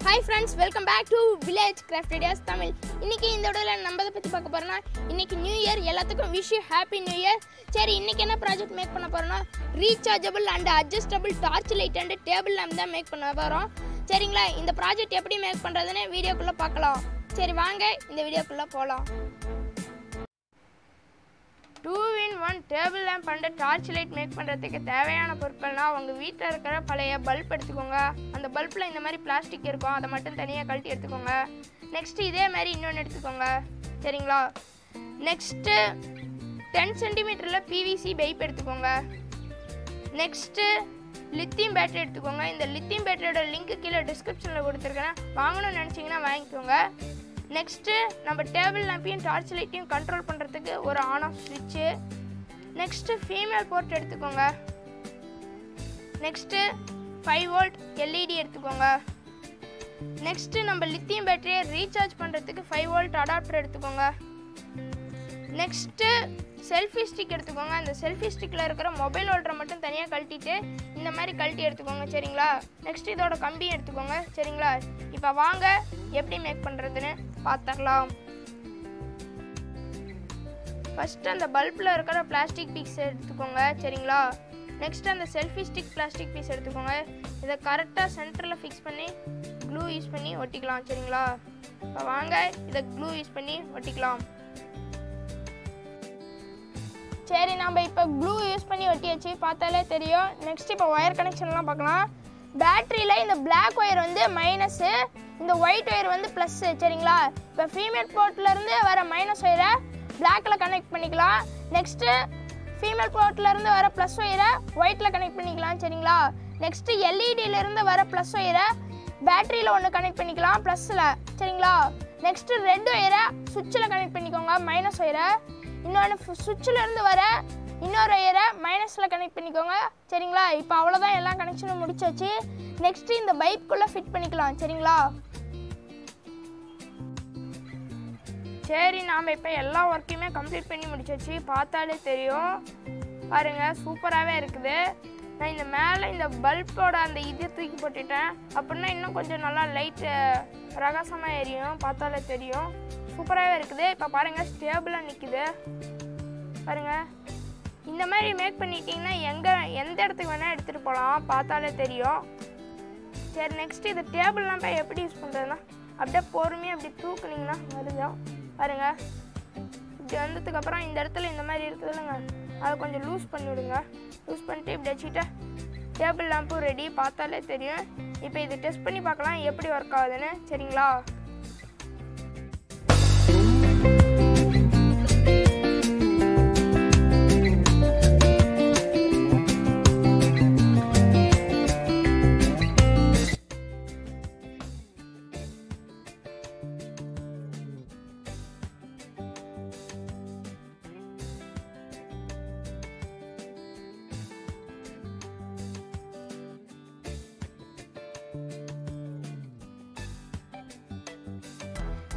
Hi friends, welcome back to Village Craft Ideas Tamil. இன்னைக்கு இந்த வீடியோல நம்ம எதை பத்தி பார்க்க போறோம்னா இன்னைக்கு நியூ இயர் எல்லாத்துக்கும் wish you happy new year. சரி இன்னைக்கு என்ன ப்ராஜெக்ட் மேக் பண்ண போறோம்னா rechargeable and adjustable torch light and table lamp தான் மேக் பண்ண போறோம். சரிங்களா இந்த ப்ராஜெக்ட் எப்படி மேக் பண்றதுன்னு வீடியோக்குள்ள பார்க்கலாம். சரி வாங்க இந்த வீடியோக்குள்ள போலாம். 2-in-1 table lamp and torch light make பண்ணுறதுக்கு தேவையான பொருட்கள்னா உங்கள் வீட்டில் இருக்கிற பழைய பல்ப் எடுத்துக்கோங்க. அந்த பல்பில் இந்த மாதிரி பிளாஸ்டிக் இருக்கும், அதை மட்டும் தனியாக கழட்டி எடுத்துக்கோங்க. நெக்ஸ்ட்டு இதே மாதிரி இன்னொன்று எடுத்துக்கோங்க. சரிங்களா நெக்ஸ்ட்டு 10 சென்டிமீட்டரில் பிவிசி பைப் எடுத்துக்கோங்க. நெக்ஸ்ட்டு லித்தியம் பேட்டரி எடுத்துக்கோங்க. இந்த லித்தியம் பேட்டரியோட லிங்க் கீழே டிஸ்கிரிப்ஷனில் கொடுத்துருக்கேன், வாங்கணும்னு நினச்சிங்கன்னா வாங்கிக்கோங்க. நெக்ஸ்ட்டு நம்ம டேபிள் லேம்பையும் டார்ச் லைட்டையும் கண்ட்ரோல் பண்ணுறதுக்கு ஒரு ஆன் ஆஃப் ஸ்விட்சு. நெக்ஸ்ட்டு ஃபீமேல் போர்ட் எடுத்துக்கோங்க. நெக்ஸ்ட்டு 5 வோல்ட் எல்இடி எடுத்துக்கோங்க. நெக்ஸ்ட்டு நம்ம லித்தியம் பேட்டரியை ரீசார்ஜ் பண்ணுறதுக்கு 5 வோல்ட் அடாப்டர் எடுத்துக்கோங்க. நெக்ஸ்ட்டு செல்ஃபி ஸ்டிக் எடுத்துக்கோங்க. அந்த செல்ஃபி ஸ்டிக்கில் இருக்கிற மொபைல் ஹோல்டரை மட்டும் தனியாக கழட்டிட்டு இந்த மாதிரி கழட்டி எடுத்துக்கோங்க. சரிங்களா நெக்ஸ்ட் இதோட கம்பியும் எடுத்துக்கோங்க. சரிங்களா இப்போ வாங்க எப்படி மேக் பண்ணுறதுன்னு பார்த்துடலாம். ஃபஸ்ட்டு அந்த பல்பில் இருக்கிற பிளாஸ்டிக் பீஸ் எடுத்துக்கோங்க. சரிங்களா நெக்ஸ்ட் அந்த செல்ஃபி ஸ்டிக் பிளாஸ்டிக் பீஸ் எடுத்துக்கோங்க. இதை கரெக்டாக சென்டரில் ஃபிக்ஸ் பண்ணி க்ளூ யூஸ் பண்ணி ஒட்டிக்கலாம். சரிங்களா இப்போ வாங்க இதை க்ளூ யூஸ் பண்ணி ஒட்டிக்கலாம். சரி நம்ம இப்போ க்ளூ யூஸ் பண்ணி ஒட்டியாச்சு, பார்த்தாலே தெரியும். நெக்ஸ்ட் இப்போ ஒயர் கனெக்ஷன்லாம் பார்க்கலாம். பேட்டரியில் இந்த பிளாக் ஒயர் வந்து மைனஸு, இந்த ஒயிட் ஒயர் வந்து ப்ளஸ்ஸு. சரிங்களா இப்போ ஃபீமேல் போர்ட்லேருந்து வர மைனஸ் ஒயரை பிளாக்கில் கனெக்ட் பண்ணிக்கலாம். நெக்ஸ்ட்டு ஃபீமேல் போர்ட்லேருந்து வர ப்ளஸ் ஒயரை ஒயிட்டில் கனெக்ட் பண்ணிக்கலாம். சரிங்களா நெக்ஸ்ட்டு எல்இடியிலேருந்து வர ப்ளஸ் ஒயரை பேட்டரியில் ஒன்று கனெக்ட் பண்ணிக்கலாம் ப்ளஸில். சரிங்களா நெக்ஸ்ட்டு ரெட் ஒயரை சுவிட்சில் கனெக்ட் பண்ணிக்கோங்க, மைனஸ் ஒயரை. இன்னொன்று சுவிட்சில் இருந்து வர இன்னொரு ஒயரை மைனஸில் கனெக்ட் பண்ணிக்கோங்க. சரிங்களா இப்போ அவ்வளோதான், எல்லா கனெக்ஷனும் முடிச்சாச்சு. நெக்ஸ்ட்டு இந்த பைப்புக்குள்ளே ஃபிட் பண்ணிக்கலாம். சரிங்களா சரி நாம் இப்போ எல்லா ஒர்க்கையுமே கம்ப்ளீட் பண்ணி முடிச்சாச்சு, பார்த்தாலே தெரியும். பாருங்கள் சூப்பராகவே இருக்குது. நான் இந்த மேலே இந்த பல்போட அந்த இது தூக்கி போட்டுட்டேன், அப்படின்னா இன்னும் கொஞ்சம் நல்லா லைட்டு பிரகாசமாக எரியும், பார்த்தாலே தெரியும். சூப்பராகவே இருக்குது. இப்போ பாருங்கள் ஸ்டேபிளாக நிற்குது பாருங்கள். இந்த மாதிரி மேக் பண்ணிட்டீங்கன்னா எந்த இடத்துக்கு வேணால் எடுத்துகிட்டு போகலாம், பார்த்தாலே தெரியும். சரி நெக்ஸ்ட்டு இது டேபிள்லாம் போய் எப்படி யூஸ் பண்ணுறதுன்னா அப்படியே பொறுமையாக அப்படி தூக்குனிங்கன்னா வருதான் பாருங்கள். இப்படி வந்ததுக்கப்புறம் இந்த இடத்துல இந்த மாதிரி இருக்குது இல்லைங்க, அதை கொஞ்சம் லூஸ் பண்ணி விடுங்க. லூஸ் பண்ணிட்டு இப்படி வச்சுக்கிட்டு டேபிள் லேம்பும் ரெடி, பார்த்தாலே தெரியும். இப்போ இது டெஸ்ட் பண்ணி பார்க்கலாம் எப்படி ஒர்க் ஆகுதுன்னு. சரிங்களா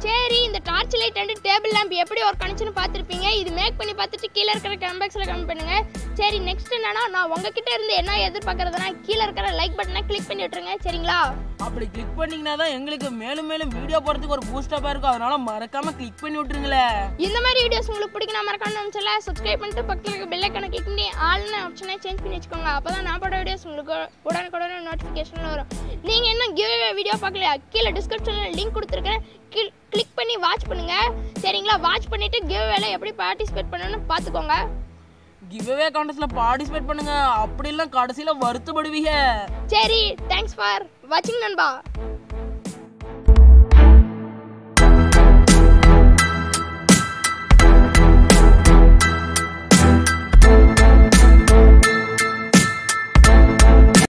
சரி இந்த torch light and table lamp எப்படி ஒர்க் ஆனிச்சுன்னு பார்த்துருப்பீங்க. இது மேக் பண்ணி பார்த்துட்டு கீழே இருக்கிற கமெண்ட் பாக்ஸில் கமெண்ட் பண்ணுங்க. சரி நெக்ஸ்ட் என்னன்னா நான் உங்ககிட்ட இருந்து என்ன எதிர்பார்க்கறதுனா கீழே இருக்கிற லைக் பட்டனை கிளிக் பண்ணி விட்டுருங்க. சரிங்களா அப்படி கிளிக் பண்ணீங்கன்னா தான் எங்களுக்கு மேலும் மேலும் வீடியோ போடுறதுக்கு ஒரு பூஸ்டப்பாக இருக்கும், அதனால மறக்காம கிளிக் பண்ணி விட்டுருங்களேன். இந்த மாதிரி வீடியோஸ் உங்களுக்கு பிடிக்கும் மறக்காம நினைச்சல சப்ஸ்கிரைப் பண்ணிட்டு பக்கத்தில் இருக்க பெல் ஐக்கானை கிளிக் பண்ணி ஆல்னு ஆப்ஷனை சேஞ்ச் பண்ணி வச்சுக்கோங்க. அப்போ தான் நான் போட வீடியோஸ் உங்களுக்கு உடனுக்குடனே நோட்டிஃபிகேஷன் வரும். நீங்கள் இன்னும் கிவ்அவே வீடியோ பார்க்கலையா, கீழே டிஸ்கிரிப்ஷனில் லிங்க் கொடுத்துருக்கேன், கிளிக் பண்ணி வாட்ச் பண்ணுங்க. சரிங்களா வாட்ச் பண்ணிட்டு கிவ்அவேல எப்படி பார்ட்டிசிபேட் பண்ணணும்னு பார்த்துக்கோங்க. கிவ்அவே கான்டெஸ்ட்ல பார்ட்டிசிபேட் பண்ணுங்க, அப்படி இல்ல கடைசியில வருத்தப்படுவீங்க. சரி தேங்க்ஸ் ஃபார் வாட்சிங் நண்பா.